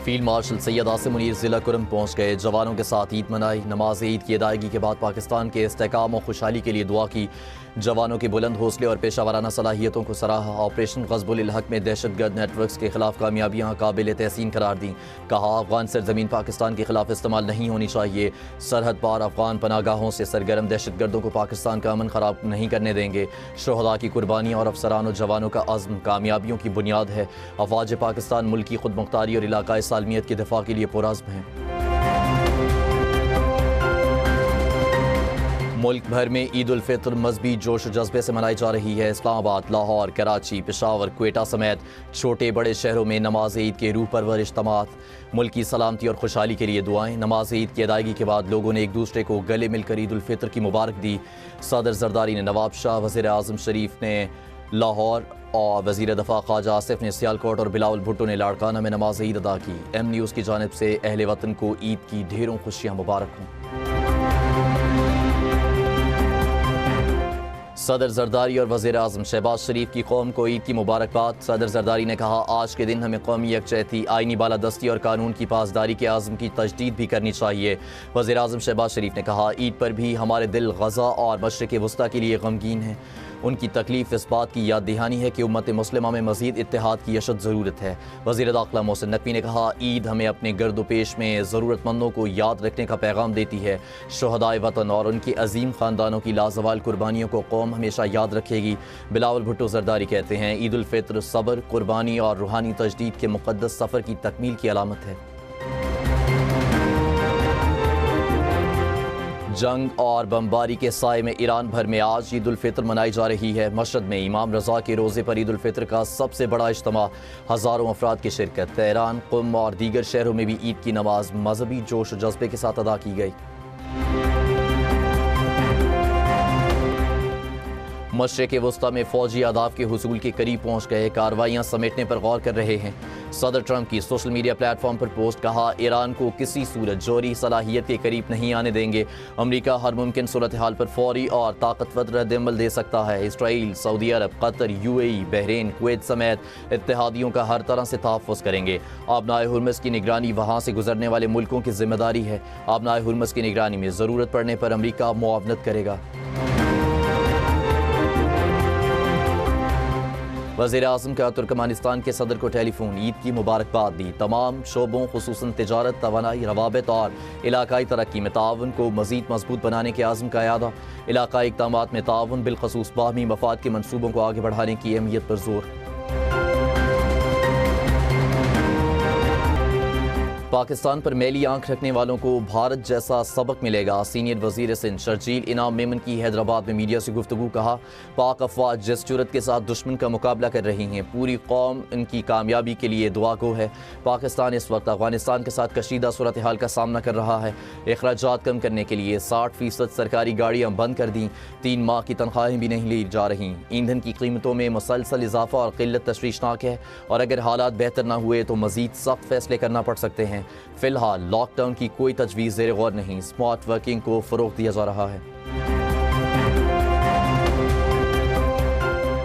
Field marshal Syed Asim Munir ज़िला कुरम पहुँच गए। जवानों के साथ ईद मनाई। नमाज ईद की अदायगी के बाद पाकिस्तान के इस्तेकाम और खुशहाली के लिए दुआ की। जवानों के बुलंद हौसले और पेशा वाराना सलाहियतों को सराहा। ऑपरेशन ग़ज़बुल हक़ में दहशतगर्द नेटवर्क्स के खिलाफ कामयाबियाँ काबिल तहसीन करार दी। कहा, अफगान सरजमीन पाकिस्तान के खिलाफ इस्तेमाल नहीं होनी चाहिए। सरहद पार अफगान पनागाहों से सरगर्म दहशतगर्दों को पाकिस्तान का अमन ख़राब नहीं करने देंगे। शुहदा की कुर्बानियाँ और अफसरान और जवानों का अज़्म कामयाबियों की बुनियाद है। अफवाज पाकिस्तान मुल्क की खुद मुख्तारी और इलाकाई सालमियत के दिफा के लिए पुरअज़्म हैं। मुल्क भर में ईद उल फितर मजहबी जोश व जज्बे से मनाई जा रही है। इस्लामाबाद, लाहौर, कराची, पेशावर, क्वेटा समेत छोटे बड़े शहरों में नमाज ईद के रूह परवर इज्तिमात, मुल्क की सलामती और खुशहाली के लिए दुआएं। नमाज ईद की अदायगी के बाद लोगों ने एक दूसरे को गले मिलकर ईद उल फितर की मुबारक दी। सदर जरदारी ने नवाब शाह, वज़ीर आज़म शरीफ ने लाहौर और वज़ीर दफ़ा ख्वाजा आसिफ ने सियालकोट और बिलावल भुट्टो ने लाड़काना में नमाज ईद अदा की। एम न्यूज़ की जानिब से अहले वतन को ईद की ढेरों खुशियाँ मुबारक हों। सदर जरदारी और वज़ीर आज़म शहबाज शरीफ की कौम को ईद की मुबारकबाद। सदर जरदारी ने कहा, आज के दिन हमें कौमी यकजहती, आइनी बालादस्ती और कानून की पासदारी के आज़म की तजदीद भी करनी चाहिए। वज़ीर आज़म शहबाज शरीफ ने कहा, ईद पर भी हमारे दिल गज़ा और मशरिक़ वस्ता के लिए गमगीन हैं। उनकी तकलीफ़ इस बात की याद दहानी है कि उम्मत मुस्लिमा में मज़ीद इत्तेहाद की अशद ज़रूरत है। वज़ीर दाखिला मोहसिन नकवी ने कहा, ईद हमें अपने गर्द पेश में ज़रूरतमंदों को याद रखने का पैगाम देती है। शुहदाए वतन और उनके अजीम ख़ानदानों की लाजवाल कुर्बानियों को कौम हमेशा याद रखेगी। बिलावल भुट्टो जरदारी कहते हैं, ईद उल फितर सब्र, कुर्बानी और रूहानी तजदीद के मुक़द्दस सफ़र की तकमील की अलामत है। जंग और बमबारी के साए में ईरान भर में आज ईद उल फितर मनाई जा रही है। मशहद में इमाम रज़ा के रोज़े पर ईद उल फितर का सबसे बड़ा इज्तिमा, हज़ारों अफराद की शिरकत। तेहरान, कुम और दीगर शहरों में भी ईद की नमाज मजहबी जोश व जज्बे के साथ अदा की गई। मशरिक़ वस्ता में फ़ौजी अहदाफ़ के हुसूल के करीब पहुँच गए। कार्रवाइयाँ समेटने पर गौर कर रहे हैं। सदर ट्रंप की सोशल मीडिया प्लेटफॉर्म पर पोस्ट, कहा, ईरान को किसी सूरत जौहरी सलाहियत के करीब नहीं आने देंगे। अमरीका हर मुमकिन सूरत हाल पर फौरी और ताकतवर रद्द-ए-अमल दे सकता है। इसराइल, सऊदी अरब, कतर, UAE, बहरीन, कुवैत समेत इत्तेहादियों का हर तरह से तहफ़्फ़ुज़ करेंगे। आबनाए हुर्मुज़ की निगरानी वहाँ से गुजरने वाले मुल्कों की जिम्मेदारी है। आबनाए हुर्मुज़ की निगरानी में ज़रूरत पड़ने पर अमरीका मुआवनत करेगा। वज़ीर आज़म का तुर्कमानिस्तान के सदर को टेलीफोन, ईद की मुबारकबाद दी। तमाम शोबों खुसूसन तिजारत, तवानाई, रवाबित और इलाकाई तरक्की में ताउन को मज़ीद मजबूत बनाने के आज़म का यादा। इलाकाई इक़दामात में ताउन, बिलखसूस बाहमी मफाद के मनसूबों को आगे बढ़ाने की अहमियत पर जोर। पाकिस्तान पर मैली आंख रखने वालों को भारत जैसा सबक मिलेगा। सीनियर वज़ीर सिंध शर्जील इनाम मेमन की हैदराबाद में मीडिया से गुफ्तगू। कहा, पाक अफवाज जिस जुर्रत के साथ दुश्मन का मुकाबला कर रही हैं, पूरी कौम इनकी कामयाबी के लिए दुआ गो है। पाकिस्तान इस वक्त अफगानिस्तान के साथ कशीदा सूरत हाल का सामना कर रहा है। अखराजात कम करने के लिए 60% सरकारी गाड़ियाँ बंद कर दी। 3 माह की तनख्वाहें भी नहीं ली जा रही। ईंधन की कीमतों में मुसलसल इजाफा और किल्लत तशवीशनाक है और अगर हालात बेहतर न हुए तो मज़ीद सख्त फैसले करना पड़ सकते हैं। फिलहाल लॉकडाउन की कोई तजवीज़ ज़ेर गौर नहीं। स्मार्ट वर्किंग को फ़रोग़ दिया जा रहा है।